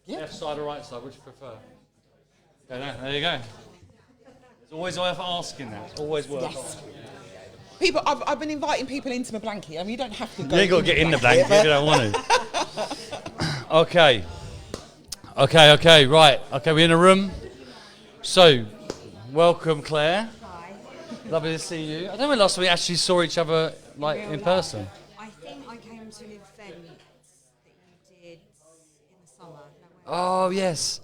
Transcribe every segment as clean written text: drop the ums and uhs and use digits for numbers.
Yeah. Left side or right side, which you prefer? Okay, there you go. It's always worth asking that. It's always worth asking. People, I've been inviting people into my blanket. I mean, you don't have to go. You ain't got to get in the blanket if you don't want to. Okay, right. Okay, we're in a room. So, welcome, Claire. Hi. Lovely to see you. I don't know when last time we actually saw each other like in person. I think I came to an event that you did in the summer. Oh, yes.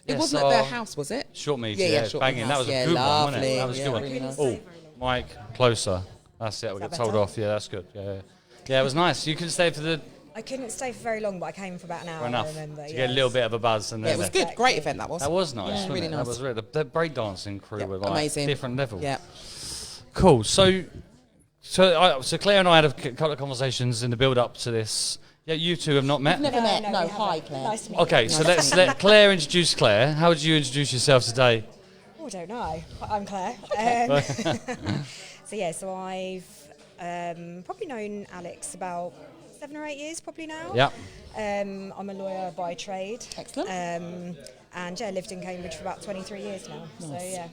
It wasn't at their house, was it? Short meet, Yeah, banging. That was a good one, wasn't it? That was a good one. Really nice. Oh, Mike, closer. That's it. We got told off. Yeah, that's good. Yeah, it was nice. You could stay for the. I couldn't stay for very long, but I came for about an hour. Fair enough. I remember. To get a little bit of a buzz, and then Yeah, it was good. Great event that was. That was nice. Yeah, wasn't really it? nice. That was really the breakdancing crew were like amazing. different level. Yeah. Cool. So Claire and I had a couple of conversations in the build up to this. Yeah, you two have not met. Never met. we No, haven't. hi, Claire. Nice to meet you. Okay, so let's let Claire introduce Claire. How would you introduce yourself today? Oh, I don't know. I'm Claire. So I've probably known Alex about 7 or 8 years, probably now. Yeah. I'm a lawyer by trade. Excellent. And lived in Cambridge for about 23 years now. Nice. So yeah.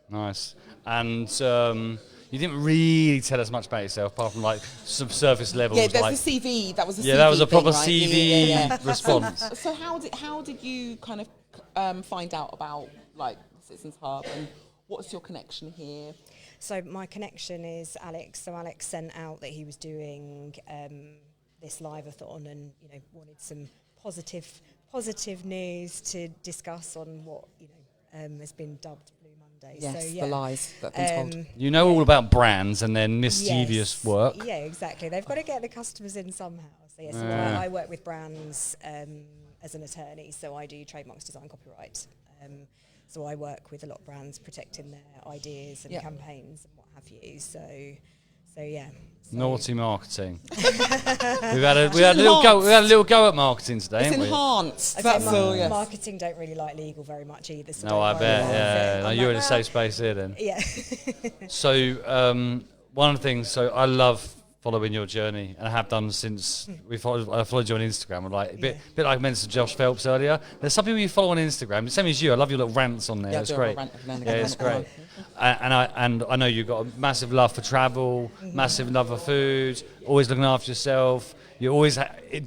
Nice. And you didn't really tell us much about yourself, apart from like some surface levels. Yeah, there's like, the CV. That was a CV. yeah, that was a proper thing, right? CV Yeah. response. So how did you kind of find out about like Citizens Hub, and what's your connection here? So my connection is Alex. So Alex sent out that he was doing this Liveathon, and wanted some positive news to discuss on what has been dubbed Blue Monday. Yes, so, yeah. the lies that have been told. You know all about brands and then mischievous Yes. work. Yeah, exactly. They've got to get the customers in somehow. So yes, I work with brands as an attorney. So I do trademarks, design, copyright. So I work with a lot of brands protecting their ideas and campaigns and what have you. So yeah. Naughty marketing. we had a little go at marketing today, It's haven't we? enhanced. Okay, That's all. Yes. Marketing don't really like legal very much either. So No, I don't worry bet. about Yeah, it. no, I'm you're like, in a well, safe space here then. Yeah. So one of the things, so I love following your journey, and I have done since I followed you on Instagram. Like a bit like I mentioned Josh Phelps earlier. There's some people you follow on Instagram. The same as you. I love your little rants on there. Yeah, It's I do have a great. rant every now and Yeah, again. it's great. And I know you've got a massive love for travel, massive love for food, always looking after yourself. You're always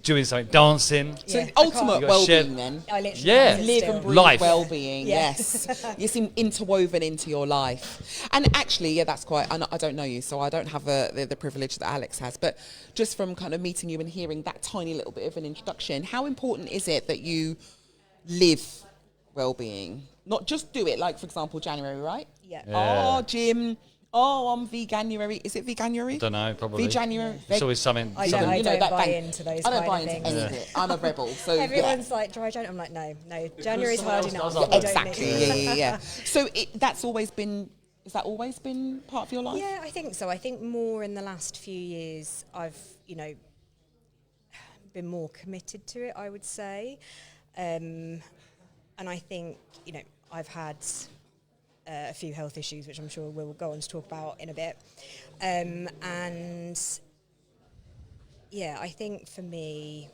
doing something, dancing. So Yeah, the ultimate You gotta share- well-being then. I literally Yeah. can't sit Live still. and breathe Life. well-being, Yeah. yes. You seem interwoven into your life. And actually, yeah, that's quite, I don't know you, so I don't have the privilege that Alex has, but just from kind of meeting you and hearing that tiny little bit of an introduction, how important is it that you live well-being? Not just do it, like, for example, January, right? Yeah. Oh, gym. Oh, I'm veganuary. Is it veganuary? Don't know, probably. Veganuary. It's always something. I something- don't you know, that buy thing. into those I don't kind buy of into things. any of it. I'm a rebel, so Everyone's like dry January. I'm like, no. January's someone hard else enough. does We don't Exactly. need- Yeah. So that's always been. Has that always been part of your life? Yeah, I think so. I think more in the last few years, I've been more committed to it, I would say, and I think I've had a few health issues, which I'm sure we'll go on to talk about in a bit, and yeah, I think for me,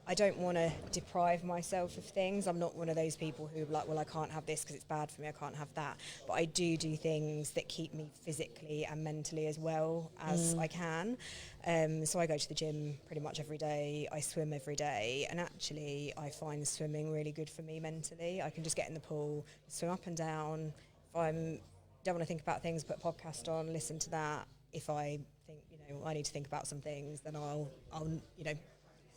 I don't want to deprive myself of things. I'm not one of those people who are like, well, I can't have this because it's bad for me, I can't have that. But I do things that keep me physically and mentally as well as I can. So I go to the gym pretty much every day. I swim every day. And actually, I find swimming really good for me mentally. I can just get in the pool, swim up and down. If I don't want to think about things, put a podcast on, listen to that. If I think, I need to think about some things, then I'll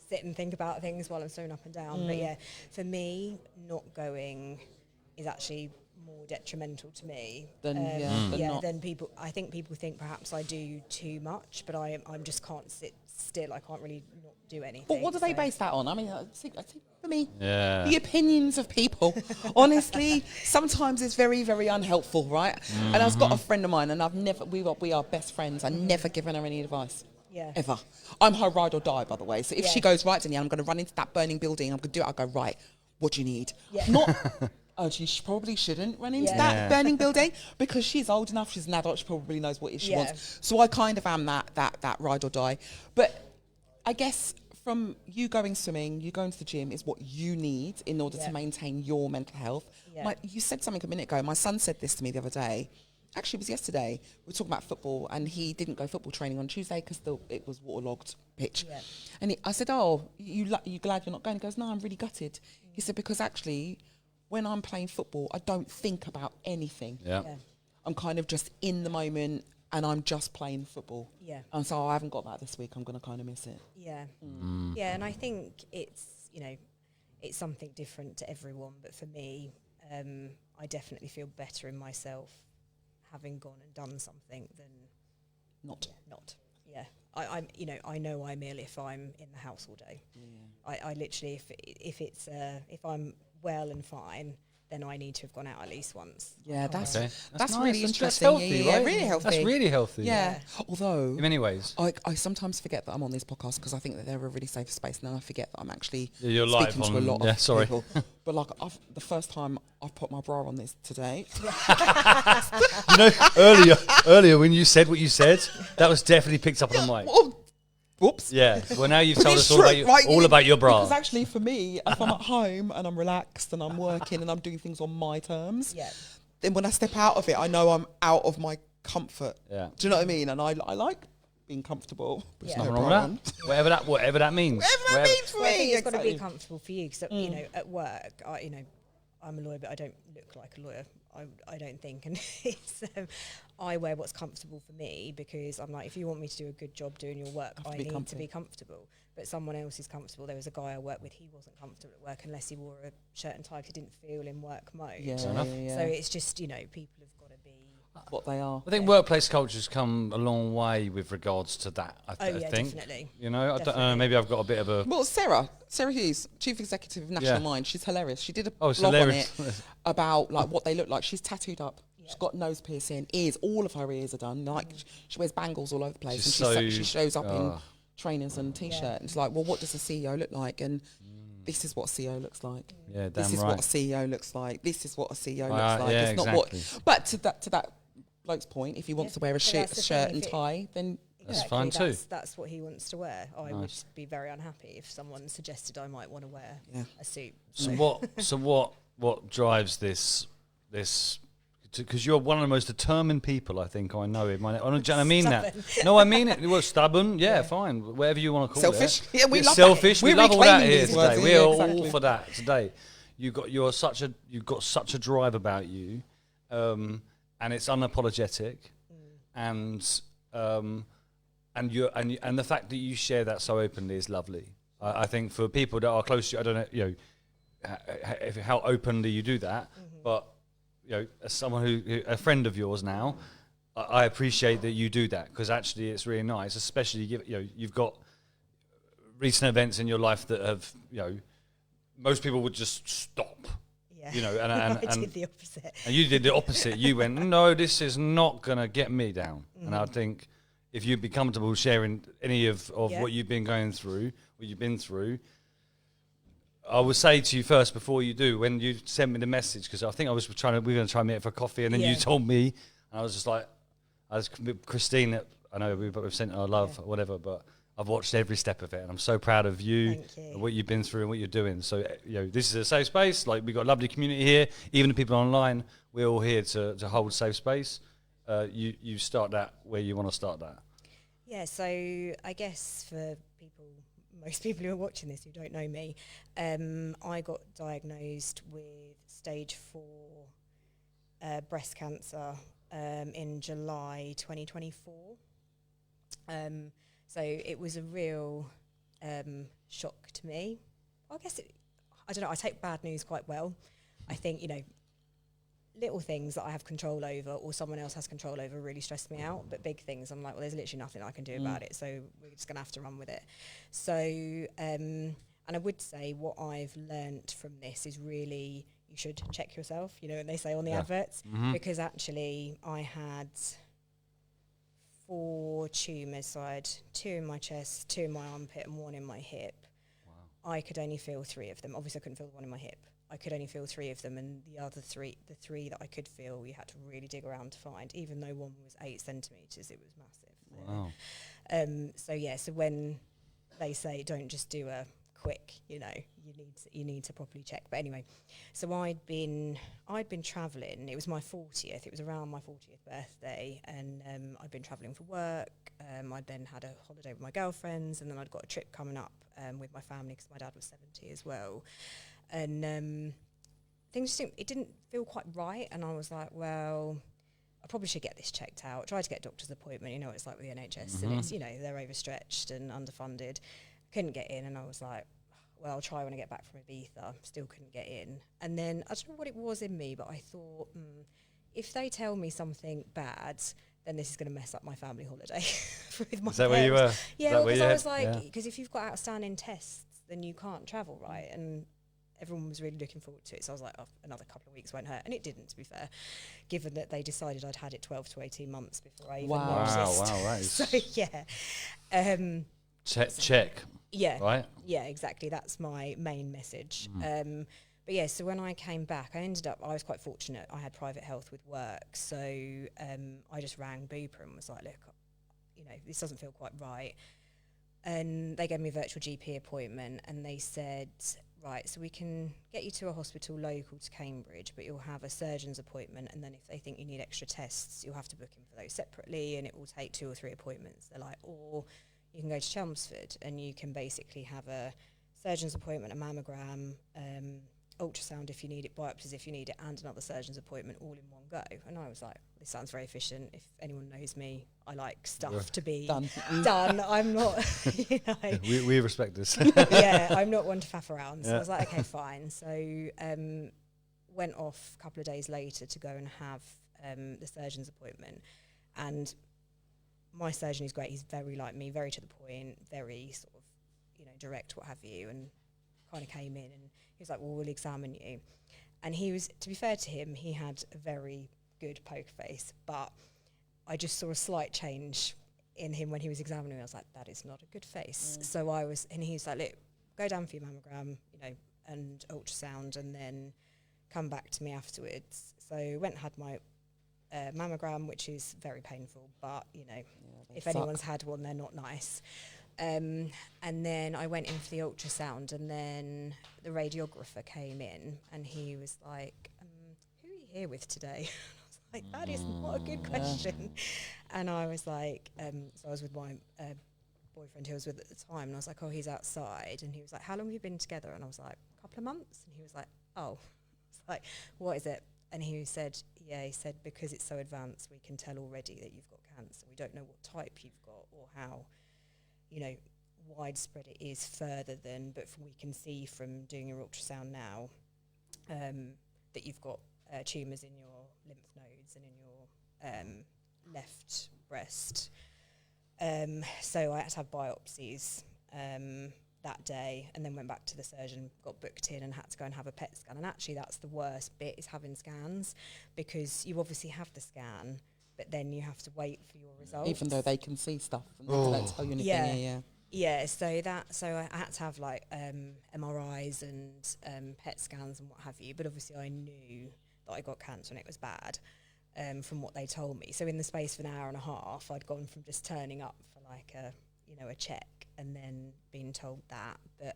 sit and think about things while I'm swimming up and down. But yeah, for me, not going is actually more detrimental to me than people. I think people think perhaps I do too much, but I just can't sit still. I can't really not do anything. But what do they base that on? I mean, I think for me, Yeah. the opinions of people, honestly, sometimes it's very, very unhelpful, right? And I've got a friend of mine, and we are best friends. I've never given her any advice. Yeah. Ever. I'm her ride or die, by the way. So if she goes, right, Danielle, I'm going to run into that burning building, I'm going to do it, I'll go, right, what do you need? Yeah. Not, she probably shouldn't run into that burning building, because she's old enough, she's an adult, she probably knows what she wants. So I kind of am that ride or die. But I guess from you going swimming, you going to the gym is what you need in order to maintain your mental health. You said something a minute ago. My son said this to me the other day. Actually, it was yesterday. We were talking about football, and he didn't go football training on Tuesday because it was waterlogged pitch. Yeah. And I said, "Oh, you glad you're not going?" He goes, "No, I'm really gutted." He said, "Because actually, when I'm playing football, I don't think about anything. I'm kind of just in the moment, and I'm just playing football. And so I haven't got that this week. I'm going to kind of miss it." Yeah, and I think it's it's something different to everyone. But for me, I definitely feel better in myself having gone and done something than not. Yeah, I know I'm ill if I'm in the house all day. I literally, if I'm well and fine, then I need to have gone out at least once. Yeah, that's nice. really That's interesting. healthy, right? Really healthy. That's really healthy. Yeah. Although, in many ways, I sometimes forget that I'm on this podcast because I think that they're a really safe space, and then I forget that I'm actually you're speaking live to a lot of people. But like, the first time I've put my bra on this today. earlier when you said what you said, that was definitely picked up on the mic. Whoops. Yeah. Well, now you've told us all about your bra. Because actually, for me, if I'm at home and I'm relaxed and I'm working and I'm doing things on my terms, then when I step out of it, I know I'm out of my comfort. Yeah. Do you know what I mean? And I like being comfortable. Nothing wrong with that. Whatever that means. Whatever that means for me. I think it's got to be comfortable for you because at work, I'm a lawyer, but I don't look like a lawyer. I don't think, and it's, I wear what's comfortable for me because I'm like, if you want me to do a good job doing your work, I need to be comfortable. But someone else is comfortable. There was a guy I worked with; he wasn't comfortable at work unless he wore a shirt and tie because he didn't feel in work mode. Yeah. So it's just people have got to be what they are. I think workplace culture's come a long way with regards to that. I think. Definitely. I don't know. Maybe I've got a bit of a. Well, Sarah Hughes, Chief Executive of National Mind, she's hilarious. She did a blog hilarious. on it about like what they look like. She's tattooed up. She's got nose piercing, ears. All of her ears are done. Like she wears bangles all over the place, and she shows up in trainers and t-shirt. And it's like, well, what does a CEO look like? And this is what a CEO looks like. Yeah, damn This is right. what a CEO looks like. This is what a CEO looks like. Yeah, it's not what. But to that bloke's point, if he wants to wear a shirt and tie, then that's fine too. That's what he wants to wear. I would be very unhappy if someone suggested I might want to wear a suit. So what drives this? Because you're one of the most determined people I think I know. I mean that. No, I mean it. Well, stubborn. Yeah, fine. Whatever you want to call selfish. it. Yeah, we love selfish. That. We love all that here today. Words, we're all for that today. You've got such a drive about you, and it's unapologetic, and the fact that you share that so openly is lovely. I think for people that are close to you, I don't know, how openly you do that, but as someone who a friend of yours now, I appreciate that you do that because actually it's really nice, especially you've got recent events in your life that have most people would just stop. Yeah. And I did the opposite. And you did the opposite. You went, no, this is not gonna get me down. And I think if you'd be comfortable sharing any of what you've been going through, what you've been through, I would say to you first before you do, when you sent me the message, because I think we were going to try and meet for coffee, and then you told me, and I was just like, Christine, I know we've sent our love, or whatever, but I've watched every step of it, and I'm so proud of you, and what you've been through and what you're doing. So, this is a safe space. Like, we've got a lovely community here. Even the people online, we're all here to hold safe space. You start that where you want to start that. Yeah, so I guess for most people who are watching this who don't know me, I got diagnosed with stage 4 breast cancer in July 2024. So it was a real shock to me. I guess I don't know, I take bad news quite well. I think, little things that I have control over or someone else has control over really stress me out, but big things I'm like, well, there's literally nothing I can do about it, so we're just gonna have to run with it. So and I would say what I've learnt from this is really you should check yourself, and they say on the adverts, because actually I had 4 tumours, so I had 2 in my chest, 2 in my armpit and 1 in my hip. Wow. I could only feel 3 of them. Obviously I couldn't feel the one in my hip. I could only feel 3 of them, and the 3 that I could feel, you had to really dig around to find. Even though one was 8 centimetres, it was massive. Wow. So when they say don't just do a quick, you need to properly check. But anyway, so I'd been travelling. It was my 40th. It was around my 40th birthday, and I'd been travelling for work. I'd then had a holiday with my girlfriends, and then I'd got a trip coming up with my family because my dad was 70 as well. And things it didn't feel quite right, and I was like, well, I probably should get this checked out. Tried to get a doctor's appointment. You know what it's like with the NHS, and it's, they're overstretched and underfunded. Couldn't get in, and I was like, well, I'll try when I get back from Ibiza. Still couldn't get in. And then I don't know what it was in me, but I thought, if they tell me something bad, then this is going to mess up my family holiday. With my Is that where you were? Yeah, because I was like, because if you've got outstanding tests, then you can't travel, right? And everyone was really looking forward to it. So I was like, oh, another couple of weeks won't hurt. And it didn't, to be fair, given that they decided I'd had it 12 to 18 months before I even noticed. Wow, right. So, yeah. Check. Yeah. Right? Yeah, exactly. That's my main message. But yeah, so when I came back, I was quite fortunate. I had private health with work. So I just rang Bupa and was like, look, this doesn't feel quite right. And they gave me a virtual GP appointment, and they said, right, so we can get you to a hospital local to Cambridge, but you'll have a surgeon's appointment, and then if they think you need extra tests, you'll have to book in for those separately, and it will take 2 or 3 appointments. They're like, or you can go to Chelmsford, and you can basically have a surgeon's appointment, a mammogram, ultrasound if you need it, biopsies if you need it, and another surgeon's appointment all in one go. And I was like, this sounds very efficient. If anyone knows me, I like stuff to be done. I'm not, We respect this. Yeah, I'm not one to faff around. So I was like, okay, fine. So went off a couple of days later to go and have the surgeon's appointment. And my surgeon is great. He's very like me, very to the point, very sort of, direct, what have you, and kind of came in and he was like, well, we'll examine you. And he was, to be fair to him, he had a very good poker face, but I just saw a slight change in him when he was examining me. I was like, that is not a good face. So and he was like, look, go down for your mammogram, and ultrasound, and then come back to me afterwards. So went and had my mammogram, which is very painful, but, if anyone's had one, they're not nice. And then I went in for the ultrasound, and then the radiographer came in, and he was like, who are you here with today? I was like, that is not a good question. And I was like, so I was with my boyfriend who I was with at the time, and I was like, oh, he's outside. And he was like, how long have you been together? And I was like, a couple of months. And he was like, oh. I was like, what is it? And he said, because it's so advanced, we can tell already that you've got cancer. We don't know what type you've got or how, widespread it is further than, but we can see from doing your ultrasound now that you've got tumours in your lymph nodes and in your left breast. So I had to have biopsies that day, and then went back to the surgeon, got booked in, and had to go and have a PET scan. And actually that's the worst bit, is having scans, because you obviously have the scan, but then you have to wait for your results. Even though they can see stuff and they don't tell you anything. Yeah, so I had to have like MRIs and PET scans and what have you, but obviously I knew that I got cancer and it was bad from what they told me. So in the space of an hour and a half, I'd gone from just turning up for like a check and then being told that. But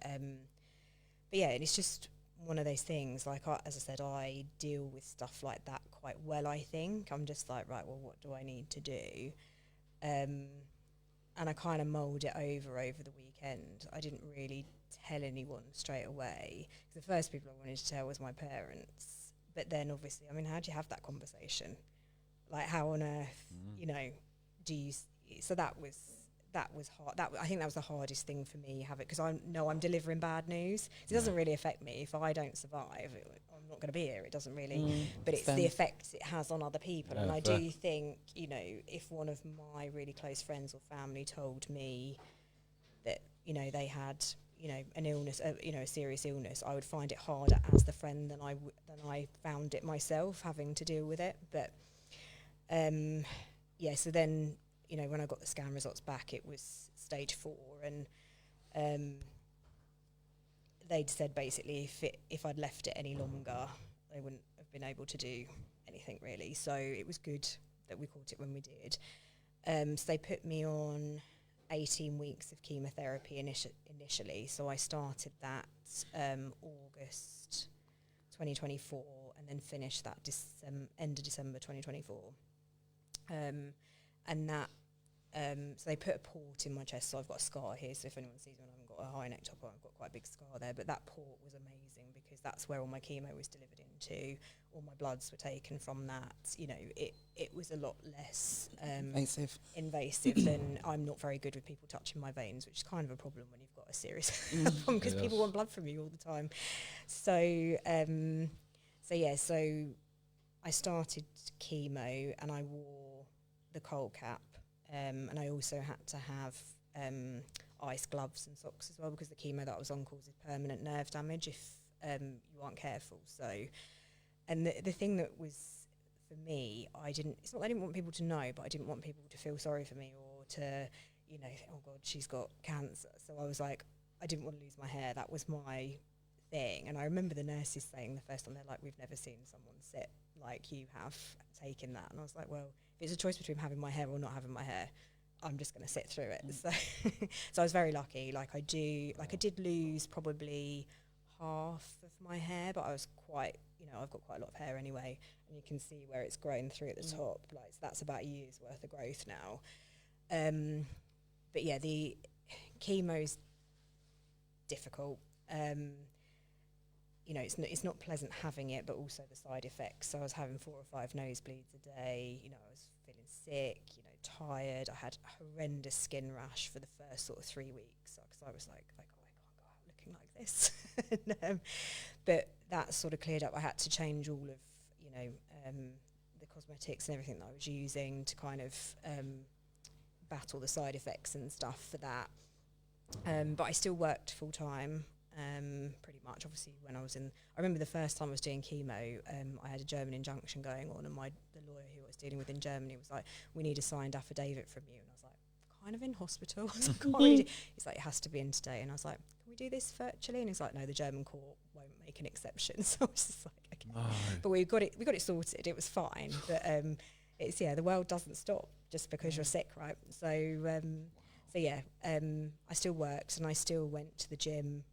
yeah, and it's just one of those things, like as I said, I deal with stuff like that quite well, I think. I'm just like, right, well, what do I need to do? And I kind of mulled it over the weekend. I didn't really tell anyone straight away. The first people I wanted to tell was my parents. But then obviously, how do you have that conversation? Like, how on earth, do you... So that was hard. I think that was the hardest thing for me, because I know I'm delivering bad news. It doesn't really affect me. If I don't survive, I'm not going to be here. It doesn't really, but it's the effect it has on other people. And I do think, if one of my really close friends or family told me that, they had, an illness, a serious illness, I would find it harder as the friend than I found it myself, having to deal with it. But, so then, when I got the scan results back, it was stage 4, and they'd said basically if I'd left it any longer, they wouldn't have been able to do anything really. So it was good that we caught it when we did. So they put me on 18 weeks of chemotherapy initially. So I started that August 2024 and then finished that end of December 2024. And that, so they put a port in my chest, so I've got a scar here, so if anyone sees me, I haven't got a high neck top on, I've got quite a big scar there, but that port was amazing because that's where all my chemo was delivered into, all my bloods were taken from that, you know, it was a lot less invasive than, I'm not very good with people touching my veins, which is kind of a problem when you've got a serious problem, because people want blood from you all the time. So, so I started chemo and I wore the coal cap, and I also had to have ice gloves and socks as well, because the chemo that I was on causes permanent nerve damage if you aren't careful. So, and the thing that was, for me, it's not that I didn't want people to know, but I didn't want people to feel sorry for me or to, you know, oh God, she's got cancer. So I was like, I didn't want to lose my hair. That was my thing. And I remember the nurses saying the first time, they're like, we've never seen someone sit like you have taken that. And I was like, well, if it's a choice between having my hair or not having my hair, I'm just going to sit through it. So so I was very lucky. I did lose probably half of my hair, but I was quite, you know, I've got quite a lot of hair anyway, and you can see where it's grown through at the top. So that's about a year's worth of growth now. But yeah, the chemo's difficult. You know, it's not pleasant having it, but also the side effects. So I was having 4 or 5 nosebleeds a day. You know, I was feeling sick, you know, tired. I had horrendous skin rash for the first sort of 3 weeks, because I was like, oh, I can't go out looking like this. And, but that sort of cleared up. I had to change all of, you know, the cosmetics and everything that I was using to kind of battle the side effects and stuff for that. But I still worked full time. Pretty much, obviously, when I remember the first time I was doing chemo, I had a German injunction going on, and the lawyer who I was dealing with in Germany was like, we need a signed affidavit from you. And I was like, kind of in hospital. I can't really do. He's like, it has to be in today. And I was like, can we do this virtually? And he's like, no, the German court won't make an exception. So I was just like, okay. No. But we got it sorted. It was fine. But it's, the world doesn't stop just because you're sick, right? So I still worked and I still went to the gym.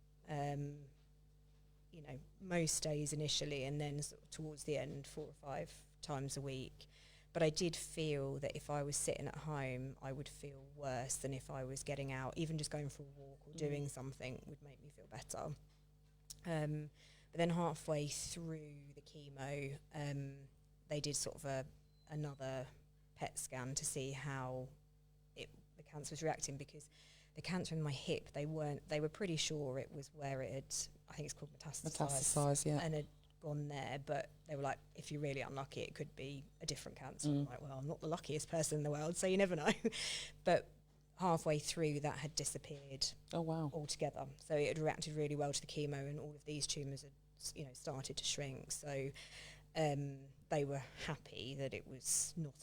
You know, most days initially, and then sort of towards the end 4 or 5 times a week. But I did feel that if I was sitting at home, I would feel worse than if I was getting out. Even just going for a walk or doing something would make me feel better. But then halfway through the chemo, they did sort of another PET scan to see how the cancer was reacting, because the cancer in my hip, they were pretty sure it was where it had, I think it's called metastasized, and had gone there, but they were like, if you're really unlucky, it could be a different cancer. I'm like, well, I'm not the luckiest person in the world, so you never know. But halfway through, that had disappeared. Oh, wow. Altogether. So it had reacted really well to the chemo, and all of these tumours had, you know, started to shrink. So they were happy that it was not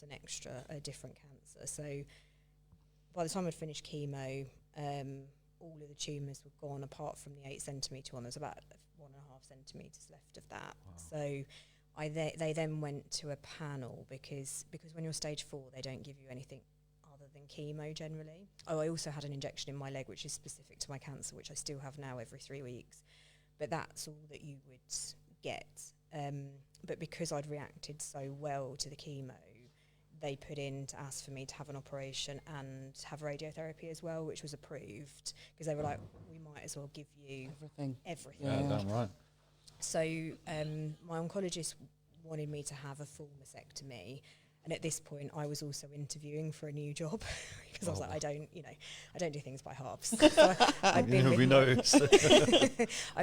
a different cancer. So by the time I'd finished chemo, all of the tumours were gone apart from the 8 centimetre one. There's about 1.5 centimetres left of that. Wow. So they then went to a panel because when you're stage 4, they don't give you anything other than chemo generally. Oh, I also had an injection in my leg, which is specific to my cancer, which I still have now every 3 weeks. But that's all that you would get. But because I'd reacted so well to the chemo, they put in to ask for me to have an operation and have radiotherapy as well, which was approved, because they were like, we might as well give you everything. Yeah, damn right. So my oncologist wanted me to have a full mastectomy, and at this point I was also interviewing for a new job because I was like, I don't do things by halves. So I've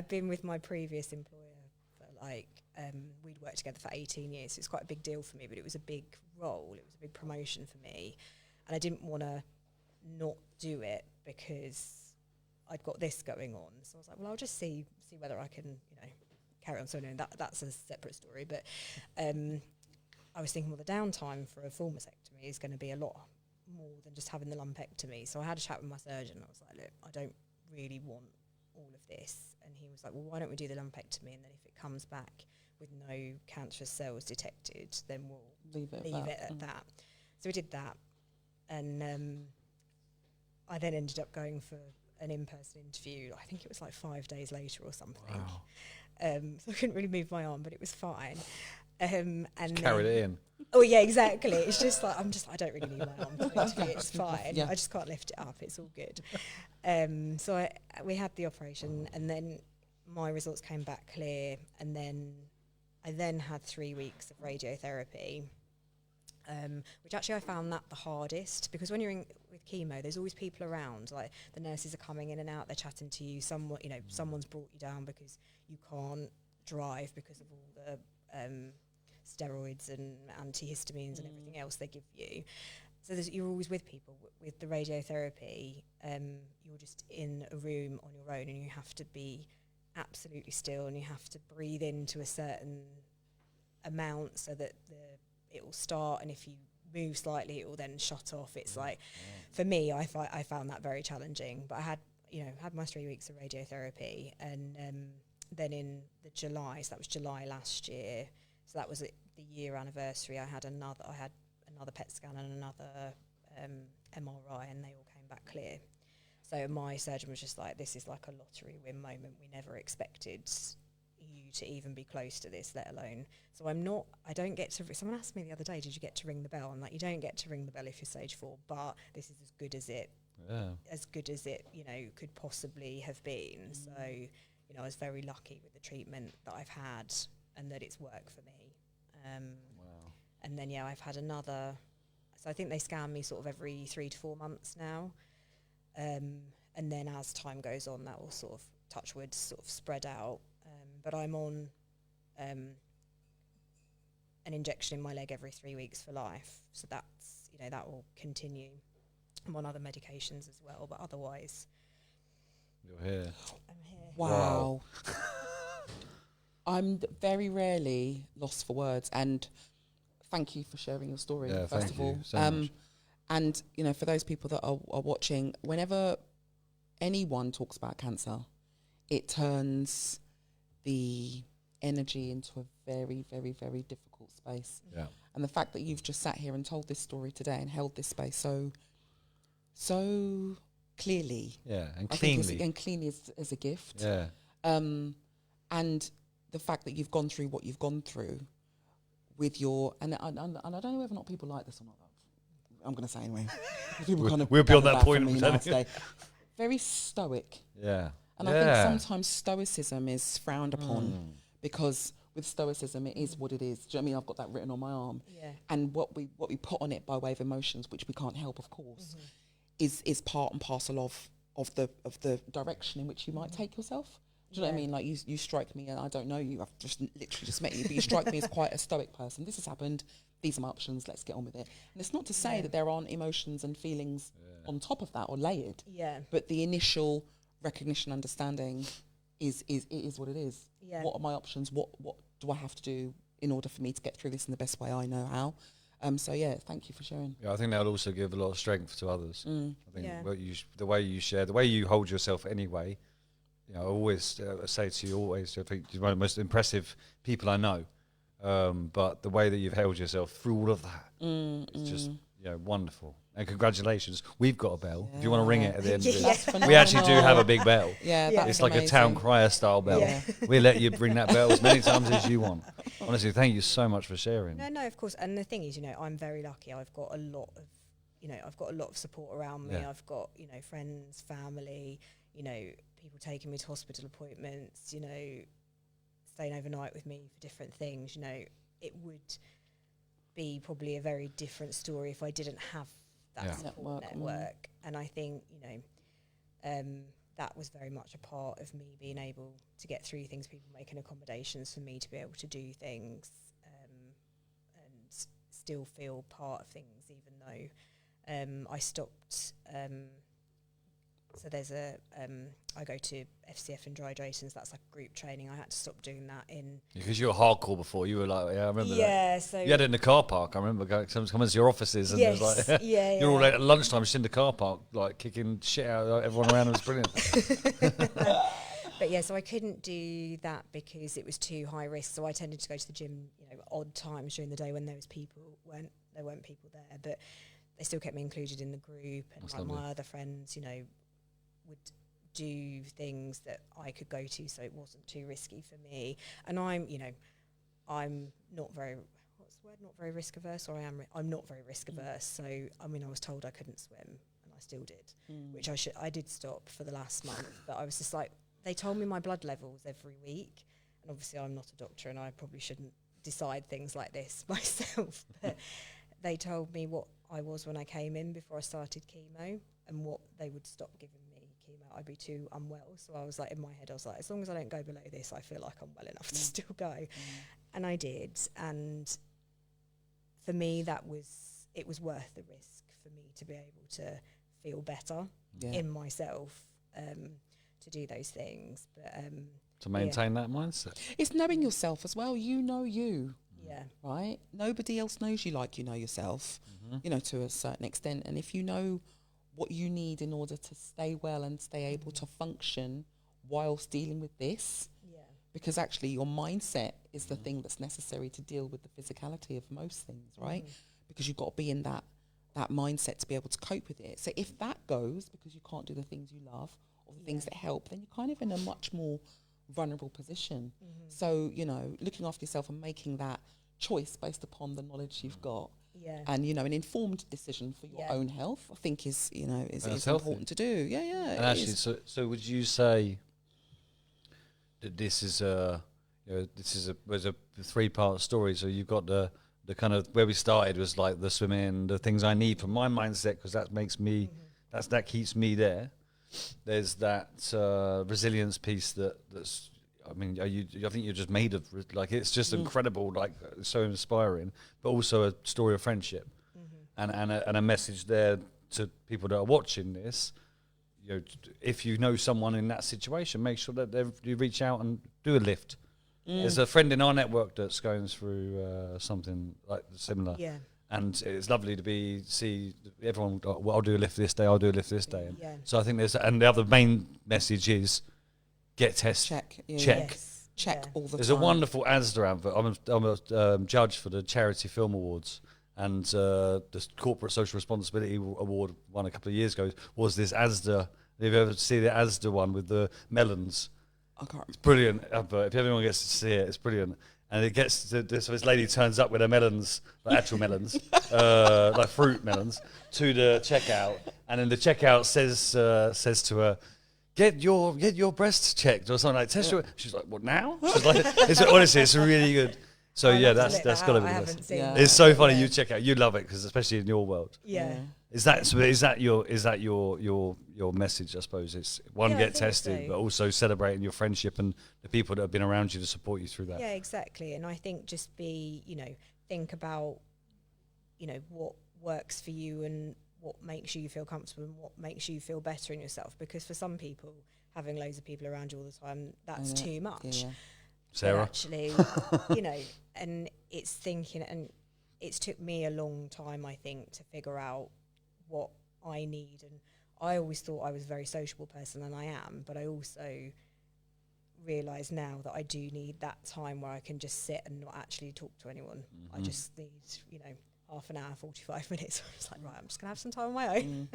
been with my previous employer for we'd worked together for 18 years, so it's quite a big deal for me, but it was a big role, it was a big promotion for me, and I didn't want to not do it because I'd got this going on. So I was like, well, I'll just see whether I can, carry on. So no, that's a separate story, but I was thinking, well, the downtime for a full mastectomy is going to be a lot more than just having the lumpectomy. So I had a chat with my surgeon. I was like, look, I don't really want all of this. And he was like, well, why don't we do the lumpectomy, and then if it comes back with no cancerous cells detected, then we'll leave it at that. So we did that, and I then ended up going for an in-person interview. I think it was like 5 days later or something. Wow. So I couldn't really move my arm, but it was fine. And Carried it in. Oh yeah, exactly. It's just like I don't really need my arm for an interview. It's fine. Yeah. I just can't lift it up. It's all good. So we had the operation, and then my results came back clear, and then I then had 3 weeks of radiotherapy. Which actually I found that the hardest, because when you're with chemo, there's always people around. Like the nurses are coming in and out, they're chatting to you. Someone's brought you down because you can't drive because of all the steroids and antihistamines and everything else they give you. So you're always with people. With the radiotherapy, you're just in a room on your own, and you have to be absolutely still, and you have to breathe into a certain amount so that it will start, and if you move slightly it will then shut off. It's like, for me, I found that very challenging, but I had my 3 weeks of radiotherapy, and then in the July, so that was July last year, so that was the year anniversary, I had another PET scan and another MRI, and they all came back clear. So my surgeon was just like, this is like a lottery win moment. We never expected you to even be close to this, let alone. So I don't get to, someone asked me the other day, did you get to ring the bell? I'm like, you don't get to ring the bell if you're stage 4, but this is as good as it could possibly have been. So, I was very lucky with the treatment that I've had, and that it's worked for me. Wow. And then, I've had another, so I think they scan me sort of every 3 to 4 months now. And then as time goes on, that will sort of, touch wood, sort of spread out. But I'm on an injection in my leg every 3 weeks for life. So that's, that will continue. I'm on other medications as well, but otherwise... You're here. I'm here. Wow. I'm very rarely lost for words, and thank you for sharing your story, first of all. So much. And, for those people that are watching, whenever anyone talks about cancer, it turns the energy into a very, very, very difficult space. Yeah. And the fact that you've just sat here and told this story today and held this space so clearly. Yeah, and I cleanly. think and cleanly is a gift. Yeah. And the fact that you've gone through what you've gone through with your... And I don't know whether or not people like this or not. I'm going to say anyway. We'll be on that point. Very stoic. Yeah. And I think sometimes stoicism is frowned upon because with stoicism, it is what it is. Do you know what I mean? I've got that written on my arm. Yeah. And what we put on it by way of emotions, which we can't help, of course, is part and parcel of the direction in which you might take yourself. Do you know what I mean? Like you strike me, and I don't know you. I've literally just met you, but you strike me as quite a stoic person. This has happened. These are my options. Let's get on with it. And it's not to say that there aren't emotions and feelings on top of that or layered. Yeah. But the initial recognition, understanding is what it is. Yeah. What are my options? What do I have to do in order for me to get through this in the best way I know how? So thank you for sharing. Yeah, I think that would also give a lot of strength to others. I think the way you share, the way you hold yourself anyway. I always say to you, I think you're one of the most impressive people I know. But the way that you've held yourself through all of that, it's just wonderful. And congratulations, we've got a bell. If you want to ring it at the end of this, we actually do have a big bell. It's like a town crier style bell. Yeah. We'll let you bring that bell as many times as you want. Honestly, thank you so much for sharing. No, of course. And the thing is, I'm very lucky. I've got a lot of support around me. Yeah. I've got, friends, family, people taking me to hospital appointments, staying overnight with me for different things. It would be probably a very different story if I didn't have that support network. And I think, that was very much a part of me being able to get through things, people making accommodations for me to be able to do things and still feel part of things, even though I stopped... so there's I go to FCF and Dry Jasons, that's like group training. I had to stop doing that because you were hardcore before. You were like, I remember that. Yeah, so... You had it in the car park. I remember coming to your offices and yes, it was like, you're all at lunchtime just in the car park, like kicking shit out of everyone around. It was brilliant. But so I couldn't do that because it was too high risk. So I tended to go to the gym, odd times during the day when there weren't people there. But they still kept me included in the group, and like my other friends, you know, would do things that I could go to, so it wasn't too risky for me. And I'm not very, what's the word, not very risk averse, or I'm not very risk averse. So I mean, I was told I couldn't swim, and I still did, which I did stop for the last month. But I was just like, they told me my blood levels every week, and obviously I'm not a doctor, and I probably shouldn't decide things like this myself. But they told me what I was when I came in before I started chemo, and what they would stop giving me chemo. I'd be too unwell. So I was like, in my head, I was like, as long as I don't go below this, I feel like I'm well enough to still go. And I did. And for me, it was worth the risk for me to be able to feel better in myself, to do those things. But to maintain that mindset. It's knowing yourself as well. You know you. Yeah. Right? Nobody else knows you like you know yourself, you know, to a certain extent. And if you know what you need in order to stay well and stay able to function whilst dealing with this, because actually your mindset is the thing that's necessary to deal with the physicality of most things, right? Because you've got to be in that mindset to be able to cope with it. So if that goes, because you can't do the things you love or the things that help, then you're kind of in a much more vulnerable position. So, you know, looking after yourself and making that choice based upon the knowledge you've got, and, you know, an informed decision for your own health, I think is, you know, is important to do. And actually, so would you say that this is a was a 3-part story? So you've got the kind of where we started was like the swimming, the things I need for my mindset, because that makes me that keeps me there. There's that resilience piece that's, I mean, I think you're just made of, like, it's just incredible, like, so inspiring, but also a story of friendship, and a message there to people that are watching this. You know, if you know someone in that situation, make sure that you reach out and do a lift. There's a friend in our network that's going through something like similar. And it's lovely to see everyone, well, I'll do a lift this day, I'll do a lift this day. And so I think and the other main message is get tested. Check all the time. There's a wonderful Asda advert. I'm a judge for the Charity Film Awards, and the Corporate Social Responsibility Award won a couple of years ago was this Asda. Have you ever seen the Asda one with the melons? I can't. It's brilliant advert. If everyone gets to see it, it's brilliant. And it gets to so this lady turns up with her melons, like actual melons, like fruit melons, to the checkout, and then the checkout says to her, "Get your breasts checked," or something like. Test your. She's like, "What now?" She's like, honestly, it's really good. So that's got to be the best. It's so funny. You check out, you love it, because especially in your world. Is that your message? I suppose it's get tested, but also celebrating your friendship and the people that have been around you to support you through that. Yeah, exactly. And I think just think about, what works for you and what makes you feel comfortable and what makes you feel better in yourself. Because for some people, having loads of people around you all the time, that's too much. Sarah, but actually, and it's thinking, and it's took me a long time, I think, to figure out what I need. And I always thought I was a very sociable person, and I am, but I also realise now that I do need that time where I can just sit and not actually talk to anyone. I just need, half an hour, 45 minutes. I was like, right, I'm just going to have some time on my own.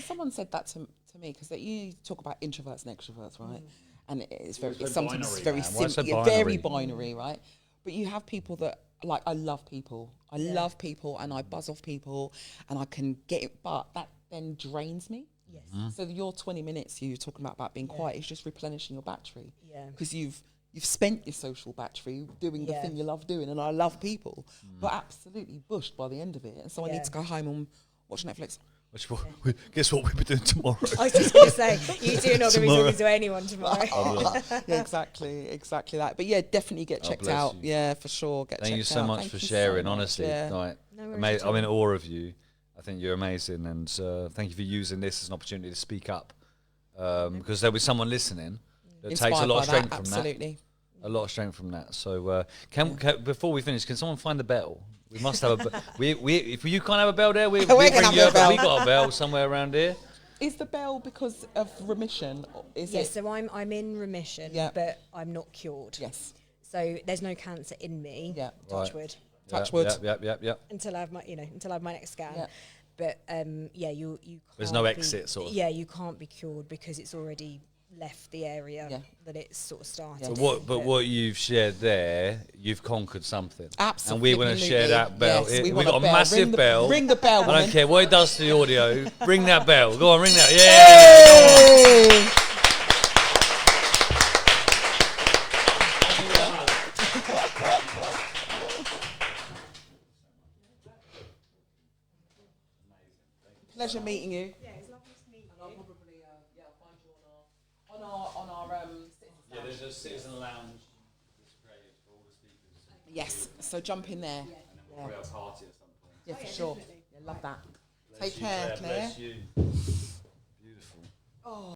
Someone said that to me, because you talk about introverts and extroverts, right? And it's sometimes very simple, very binary, right? But you have people that, like, I love people. I love people, and I buzz off people, and I can get it, but that then drains me. Yes. So your 20 minutes you're talking about being quiet is just replenishing your battery. Yeah. Because you've spent your social battery doing the thing you love doing, and I love people, but absolutely bushed by the end of it. And so I need to go home and watch Netflix. Guess what we'll be doing tomorrow? I was just going to say, you two are not going to be talking to anyone tomorrow. Exactly that. But definitely get checked out. You. Yeah, for sure. Thank you so much for sharing. Honestly, I'm in awe of you. I think you're amazing, and thank you for using this as an opportunity to speak up, because there'll be someone listening that takes a lot of strength from that. Absolutely. A lot of strength from that. So can before we finish, can someone find the bell? We must have a if you can't have a bell there, we bring you up. We got a bell somewhere around here. Is the bell because of remission? So I'm in remission, but I'm not cured. Yes. So there's no cancer in me. Yeah. Touch wood. Touch wood. Yep. Until I have my next scan. Yeah. but you can't. There's no exit, sort of. Yeah, you can't be cured because it's already left the area that it's sort of started. But what you've shared there, you've conquered something. Absolutely. And we're going to share that bell. Yes, We've got a massive bell. Ring the bell. I don't care what it does to the audio. Ring that bell. Go on, ring that. Yeah. Hey! Pleasure meeting you. Yeah, it's lovely to meet you. And I'll probably I'll find you on our Yeah, there's a citizen lounge that's created for all the speakers. Yes, so jump in there. And then we'll probably have a party at some point. Yeah, for sure. Yeah, love that. Bless Take you, care, Claire. Bless you. Beautiful. Oh.